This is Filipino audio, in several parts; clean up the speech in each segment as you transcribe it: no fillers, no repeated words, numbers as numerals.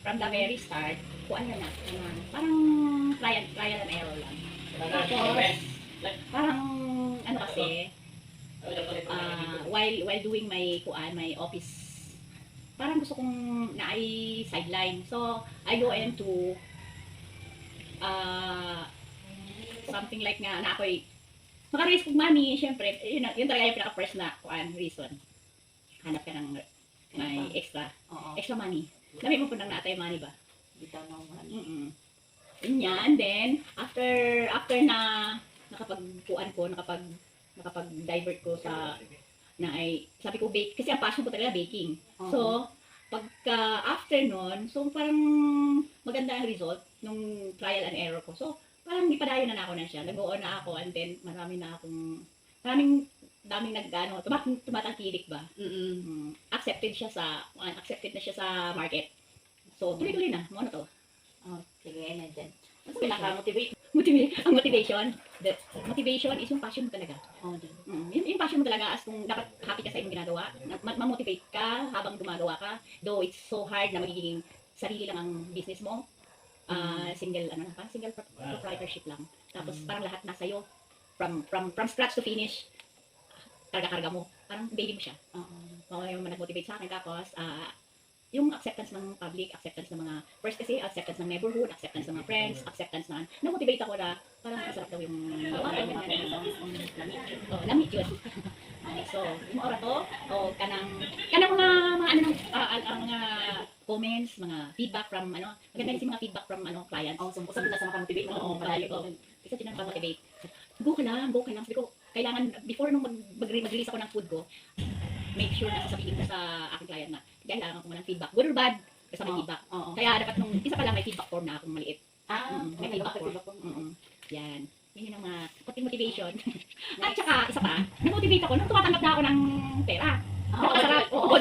from the very start, kuan na parang trial and error lang. Tapos, parang, ano kasi, while doing my office, parang gusto kong sideline. So, I go into, something like na ako'y, maka-raise kong money, syempre, yun talaga yung pinaka-first na, reason. Hanap ka ng may extra money. Dami mo po nang naatay money ba? Bitaw ng money. Yan, then, after na nakapag-kuan ko, nakapag-divert ko sa, sabi ko bake, kasi ang passion ko talaga baking. So, pagka after nun, so parang maganda ang result nung trial and error ko. So, parang ipadayo na ako na siya. Nag-on na ako, and then daming tumatangkilik ba? Accepted na siya sa market. So, tuloy-tuloy na. Ano to? Sige na dyan. Mas pinaka-motivate. Ang motivation is yung passion mo talaga. Yung passion mo talaga, as kung dapat happy ka sa iyong ginagawa, ma-motivate ka habang gumagawa ka. Though it's so hard na magiging sarili lang ang business mo. Single proprietorship lang. Tapos parang lahat nasa iyo, from scratch to finish, karga-karga mo. Parang baby mo siya. Yung nag-motivate sa akin. Tapos, yung acceptance ng public, acceptance ng mga, first kasi, acceptance ng neighborhood, acceptance ng mga friends, acceptance na, na-motivate ako na, parang masarap daw yung, lamit yun. So, yung oras to, kanang mga comments, mga feedback from, maganda kasi mga feedback from, clients. Usap na sa makamotivate mo. Kasi yun ang motivate. Go ka lang. Sabi ko, kailangan, before nung mag-release ako ng food ko, make sure na sasabihin ko sa aking client na, kailangan ko ng feedback. Good or bad, basta may feedback. Kaya dapat nung isa pa lang may feedback form na akong maliit. May feedback form. Yan. Yun yung mga motivation. At saka, isa pa, na-motivate ako nung tumatanggap na ako ng pera. Nakasarap. Wow,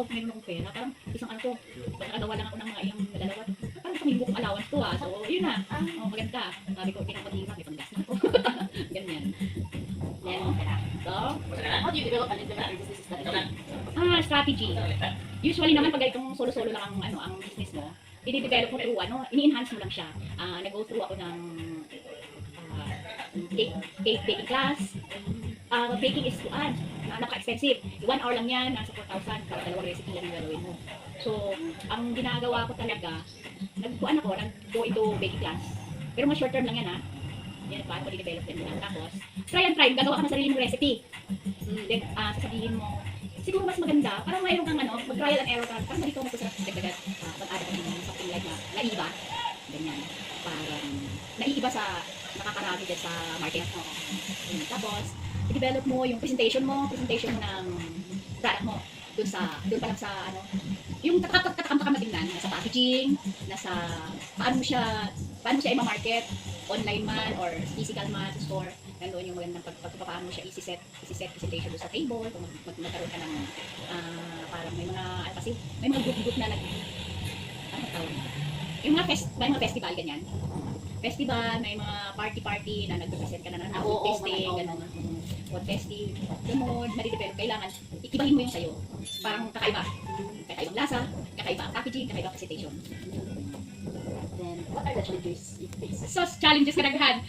mayroon akong pera. Parang isang ano ko, nakagawa lang ako ng mga ilang dalawa. Parang pamilbo kong allowance to So, yun na. Maganda. Sabi ko, pinapatira, may panggas na ako. Ganyan. Then, so, How do you develop an international business strategy? Strategy. Usually naman pag itong solo-solo lang ang business mo, i-develop mo through ini-enhance mo lang siya. Nag-go through ako ng cake baking class. Baking is napaka-expensive. 1 hour lang yan, nasa 4,000. Para 2 recipe lang yung gagawin mo. So, ang ginagawa ko talaga, nag-go into baking class. Pero mga short term lang yan Yan, paano ko i-develop yan lang. Tapos, try and try. Gagawa ka ng sarili mong recipe. Then, sasabihin mo, siguro mas maganda, parang mayroon kang mag-trial and error ka. Parang dito mas masarap dagdagan. Mag-add ka ng something like naiba. Ganyan. Parang, naiiba sa nakakarami dyan sa market. Tapos, i-develop mo yung presentation mo ng product mo. Doon pa lang sa yung katakam na tingnan, nasa packaging, nasa paano mo siya i-market, online man or physical man sa store. Nandoon yung magandang paano mo siya isi-set presentation doon sa table, kung magkaroon ka ng parang may mga group na yung mga festival ganyan. Festival, may mga party na nag-present ka na ng food testing, gano'n. Food testing, doon ma-develop, kailangan ikibahin mo yung sayo. Parang kakaibang lasa, kakaiba ang packaging, kakaiba ang presentation. Then, what are the challenges you face? So, challenges kadaghan.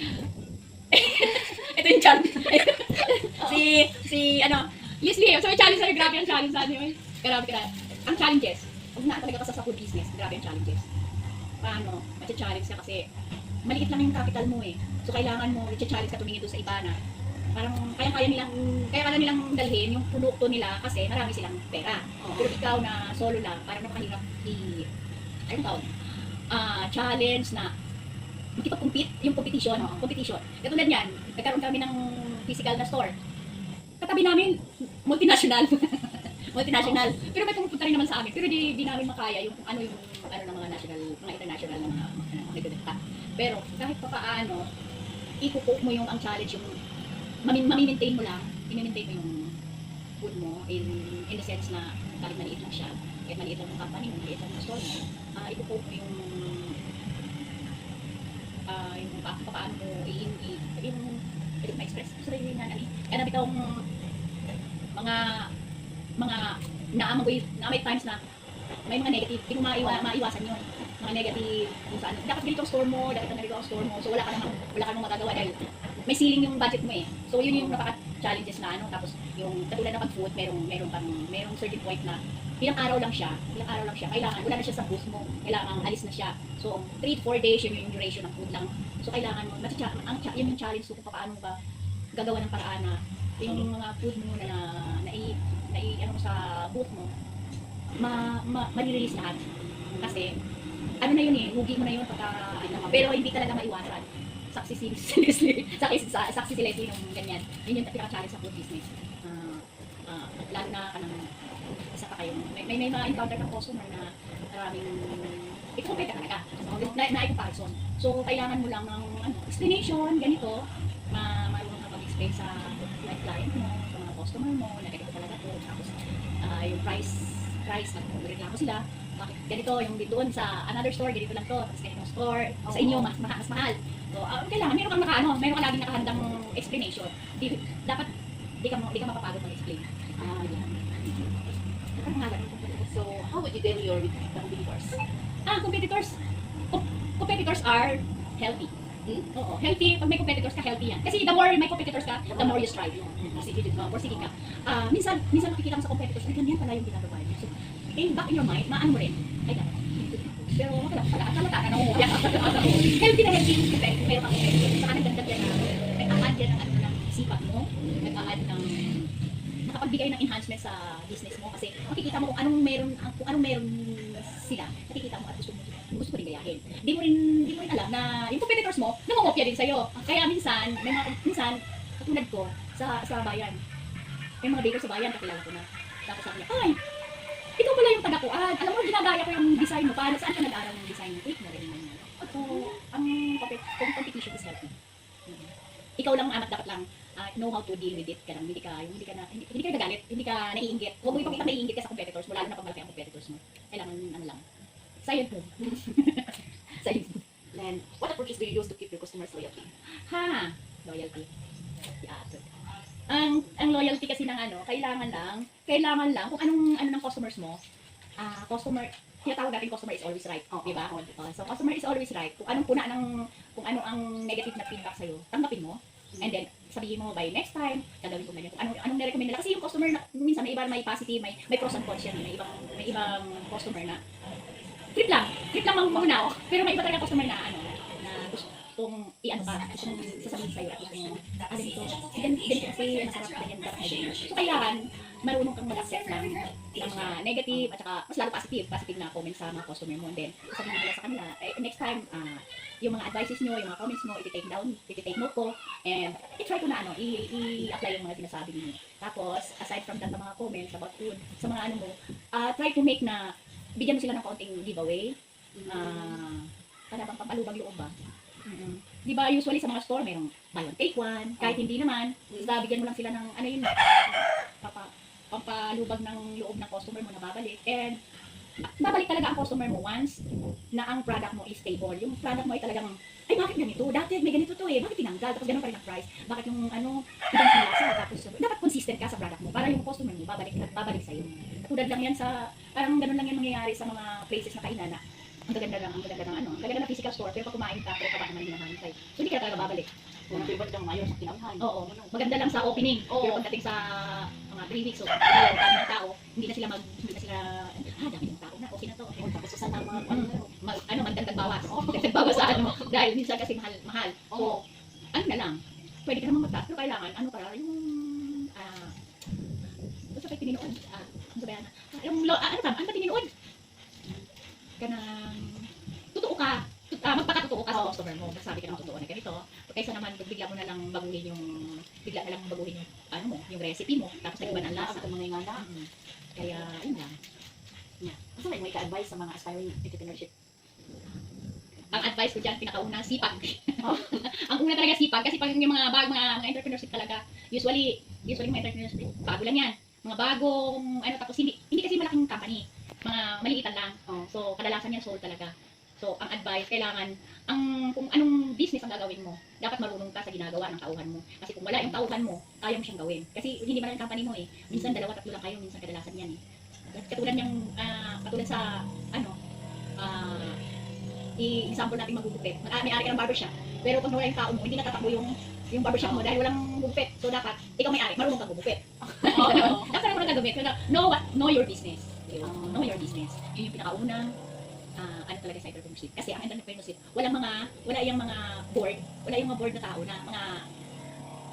Ito yung challenge. Usually, so may challenge grabe ang challenge sa ano. Grabe ka na. Ang challenges, pag talaga ka sa food business, grabe ang challenges. Paano? Matcha-challenge ka kasi maliit lang yung capital mo So, kailangan mo, i-challenge ka tumingin doon sa iba na parang kaya nilang dalhin yung produkto nila kasi marami silang pera. Pero ikaw na solo lang, parang napakahirap challenge na makipag-compete, yung competition. Katulad yan, nagkaroon kami ng physical na store. Katabi namin, multinational. Pero may pumupunta rin naman sa amin. Pero di namin makaya yung ng mga national, mga international na mga nagdadagta. Pero kahit pa paano, i-cook mo yung ang challenge, yung mami-maintain mo lang, i-maintain mo yung food mo in the sense na kahit maliit lang siya, kahit maliit lang yung company, maliit lang yung store mo, i-cook mo yung paano mo sabihin mo, pwede mo ma-express sa sarili na kaya nabitawang mga naamoy times na may mga negative, hindi mo maiwasan yun. Mga negative, kung saan, dapat ganito ang store mo, dapat ganito ang store mo, so wala ka namang magagawa dahil may ceiling yung budget mo eh. So yun yung napaka-challenges na ano, tapos yung katulad ng pag-food, merong certain point na ilang araw lang siya, kailangan, wala na siya sa booth mo, kailangan alis na siya. So 3-4 days yun yung duration ng food lang. So kailangan mo, yun yung challenge, so kung paano ka gagawa ng paraan na yung mga food mo na ano mo sa booth mo, ma-release lahat. Kasi, ano na yun eh, hugi mo na yun pagka, pero hindi talaga maiwasan. Successfully ng ganyan. Yun yung pinaka-challenge sa food business. Lalo na isa pa kayo, may ma-encounter ng customer na maraming, ito kompeta talaga. Na-comparison. So, kailangan mo lang ng explanation, ganito, marunong ka mag-explain sa client mo, sa mga customer mo, na ganito talaga to. Tapos, yung price, nagreklamo sila, bakit ganito, yung doon sa another store, ganito lang to, tapos ganitong store, sa inyo, mas mahal. So, kailangan, meron kang laging nakahandang explanation. Dapat, di ka mapapagod mag-explain. So, how would you deal your competitors? Competitors are healthy. Oo, healthy. Pag may competitors ka, healthy yan. Kasi the more may competitors ka, the more you strive. Sige ka. Minsan makikita mo sa competitors, ay ganyan pala yung ginagawa niya. So, back in your mind, maano mo rin. Ay, dapat. Pero wala pala. Akala ka, healthy na healthy. Meron kang competitors. Saka nagdagdag yan na, nag-a-add yan ng sipag mo. Nag-a-add ng nakapagbigay ng enhancement sa business mo kasi makikita mo kung anong meron sila, nakikita mo at gusto mo rin gayahin. Di mo rin alam na yung competitors mo nangongopya din sa'yo. Kaya minsan katulad ko sa bayan, may mga baker sa bayan kakilala ko na. Tapos sabi niya, ay, ito pala yung taga-kuan. Alam mo, ginagaya ko yung design mo. Paano, saan ka nag-aral ng design mo? Click mo rin naman. So, ang competition is healthy. Ikaw lang ang amat dapat lang know how to deal with it. Hindi ka nagalit, hindi ka naiinggit. Huwag mo ipakita naiinggit ka sa competitors mo, lalo na pag malaki ang competitors mo. Kailangan ano lang. Silent mo. Silent mo. Then, what approaches do you use to keep your customers loyalty? Loyalty. Yeah. Ang loyalty kasi ng kailangan lang kung anong ng customers mo. Tinatawag natin customer is always right, di ba? So customer is always right. Kung ano ang negative na feedback sa'yo, tanggapin mo. And then sabihin mo by next time, gagawin ko ganyan. Anong nirecommend nila? Kasi yung customer na minsan may positive, may pros and cons yan. May ibang customer na trip lang muna. Pero may iba talaga customer na gustong gustong sasabihin sa'yo at gustong dito. Ganito kasi masarap ganyan dapat. So kailangan marunong kang mag-accept ng mga negative at saka mas lalo positive na comments sa mga customer mo. And then sabihin nila sa kanila, next time yung mga advices nyo, yung mga comments mo, iti-take note ko, and i-try ko na i-apply yung mga sinasabi niyo. Tapos, aside from that, mga comments about food, sa mga try to make na, bigyan mo sila ng kaunting giveaway, para bang pampalubag loob ba? Di ba usually sa mga store, mayroong buy one, take one, kahit hindi naman, bigyan mo lang sila ng, pampalubag ng loob ng customer mo na babalik, and babalik talaga ang customer mo once na ang product mo is stable. Yung product mo ay talagang, ay bakit ganito? Dati may ganito to bakit tinanggal? Tapos ganun pa rin ang price. Bakit yung ibang lasa? Tapos dapat consistent ka sa product mo para yung customer mo babalik sa'yo. Tulad lang yan parang ganun lang yan mangyayari sa mga places na kainan na ang gaganda ng physical store, pero pag kumain ka, pero naman hinahanap sa'yo. So hindi ka talaga babalik. Kung favorite lang mayor sa kinabahan. Oo. Maganda lang sa opening. Pero pagdating sa mga 3 weeks, so dami ng tao, hindi na sila dami ng tao na, okay na to. Tapos sa mga magdagdag bawas. Magdagdag bawas sa dahil minsan kasi mahal. So, na lang. Pwede ka naman magtaas, pero kailangan, yung, basta kay pininood, ano ba pininood? Kanang, totoo ka, magpakatotoo ka sa customer mo, magsabi ka ng totoo na ganito, kaysa naman bigla na lang baguhin yung recipe mo, tapos nag-iba ng lasa. Kaya, yun lang. Kasi may ka-advise sa mga aspiring entrepreneurship. Ang advice ko dyan, pinakauna, sipag. Ang una talaga sipag, kasi pag yung mga entrepreneurship talaga, usually mga entrepreneurship, bago lang yan. Mga bagong, tapos hindi kasi malaking company, mga malilitan lang. So, kadalasan yan sold talaga. So, ang advice, kailangan, kung anong business ang gagawin mo, dapat marunong ka sa ginagawa ng tauhan mo. Kasi kung wala yung tauhan mo, kaya mo siyang gawin. Kasi hindi man ang company mo Minsan 2-3 lang kayo, minsan kadalasan yan Katulad niyang, katulad sa, ano, ah, i-example natin magugupit. May-ari ka ng barbershop, pero pag nawala yung tao mo, hindi natatakbo yung barbershop mo dahil walang gugupit. So dapat, ikaw may-ari, marunong kang gugupit. Dapat marunong kang gagawin. Know your business. Know your business. Yun yung pinakaunang, ano talaga sa entrepreneurship. Kasi ang entrepreneurship, wala yung mga board na tao na mga,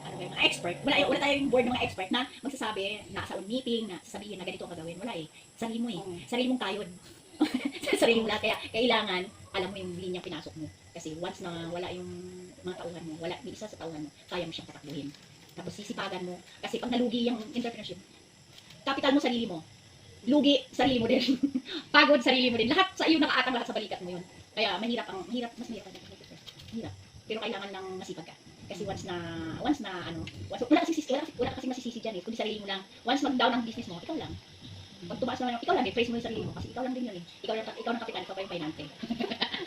ano ba yung mga expert. Wala tayong board ng mga expert na magsasabi na sa meeting na sasabihin na ganito ang gagawin. Wala eh. Sarili mo eh. Sarili mong kayod. Sarili mo lahat. Kaya kailangan alam mo yung linya pinasok mo. Kasi once na wala yung mga tauhan mo, wala may isa sa tauhan mo, kaya mo siyang tatakbuhin. Tapos sisipagan mo. Kasi pag nalugi yung entrepreneurship, capital mo sarili mo. Lugi sarili mo din. Pagod sarili mo din. Lahat sa iyo nakaatang lahat sa balikat mo yun. Kaya mas mahirap Mahirap. Pero kailangan lang masipag ka. Kasi once wala kasi masisisi dyan eh. Kundi sarili mo lang. Once mag-down ang business mo, ikaw lang. Pag tumaas naman, ikaw lang, praise mo yung sarili mo. Kasi ikaw lang din yun eh. Ikaw ng kapitan, ikaw pa yung finance eh.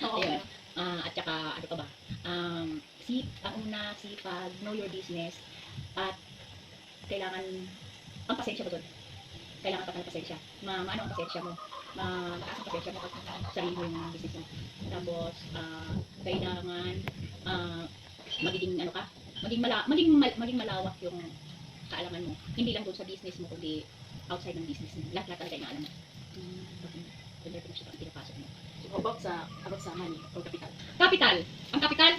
Ayun. At saka, ano pa ba? Ang una, sipag, know your business. At kailangan, ang pasensya ba doon? Kailangan pa ng pasensya. Maano ang pasensya mo? Mataas ang pasensya mo kasi sarili mo yung business mo. Tapos, kailangan, magiging ano ka? Maging malawak yung kaalaman mo. Hindi lang doon sa business mo, kundi outside ng business mo. Lahat talaga yung alam mo. Entrepreneurship ang pinapasok mo. About sa money or capital. Capital. Ang capital,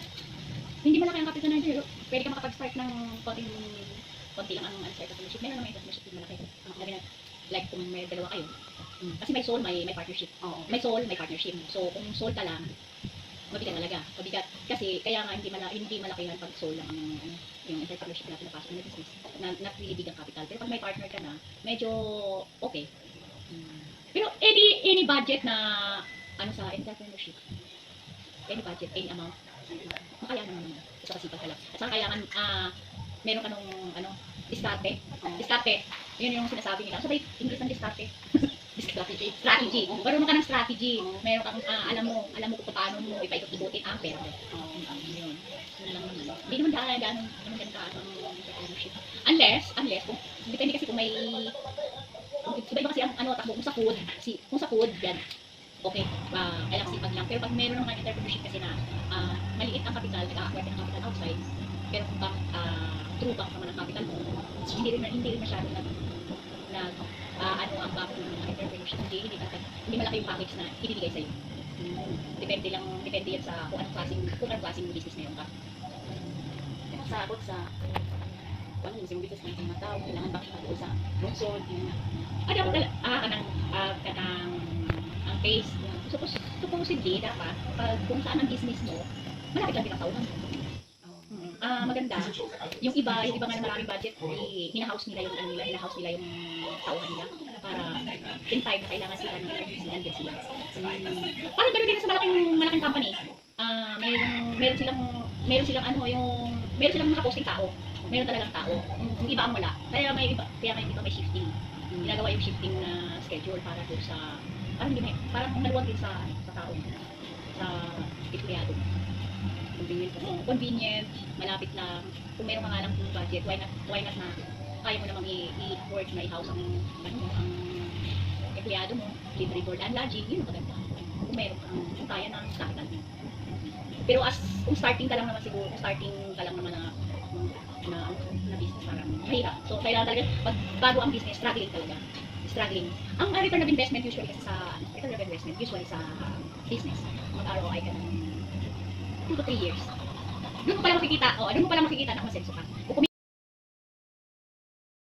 hindi malaki ang capital na dito. Pwede ka makapag-start ng konti lang ang entrepreneurship. Meron naman entrepreneurship yung malaki. Like kung may dalawa kayo. Kasi may soul, may partnership. May soul, may partnership. So kung soul ka lang, mabigat talaga. Mabigat. Kasi kaya nga hindi malaki yan pag soul lang yung entrepreneurship na pinapasok ng business. Not really big ang capital. Pero pag may partner ka na, medyo okay. Pero any budget na sa entrepreneurship, any budget, any amount, makayanan mo naman. Sa kasipag ka lang. At saka kailangan, meron ka nung, diskarte. Yun yung sinasabi nila. Sabay, English ng diskarte. Strategy. Marunong ka ng strategy. Meron kang, alam mo kung paano mo ipaikot-ikutin ang pera. Yun. Yun lang naman. Hindi naman ganun ka ang entrepreneurship. Unless, kung, depende kasi kung may, iba kasi ang takbo, kung sa food, yan. Okay, kailangan sipag lang. Pero pag meron ng entrepreneurship kasi na maliit ang capital, nag-a-acquire ng capital outside, pero kung true bank naman ang capital mo, hindi rin masyado ang back ng entrepreneurship. Hindi malaki yung package na ibibigay sa'yo. Depende yan sa kung anong klaseng business na yun ka. Abot sa yung business ng mga tao, kailangan ba siya sa lungsod, ang phase. Supposedly, dapat, kung saan ang business mo, malapit lang pinatauhan mo. Maganda. Yung iba nga na maraming budget, hinahouse nila yung tauhan nila. Para in time, kailangan sila ng nandiyan sila. Parang gano'n din sa malaking company. Meron silang nakaposting tao. Meron talagang tao. Yung iba ang wala. Kaya may shifting. Ginagawa yung shifting na schedule para doon sa parang naluwag din sa tao, sa empleyado. Convenient, malapit lang. Kung meron ka nga lang budget, why not na kaya mo namang i-work na i-house ang empleyado mo, libre board and lodging, yun ang maganda. Kung kaya ng capital mo. Pero kung starting ka lang naman na business, parang mahirap. So, kailangan talaga, bago ang business, struggling. Ang return of investment usually kasi sa business, mag-ROI ka ng 2 to 3 years. Doon mo pala makikita na masenso ka.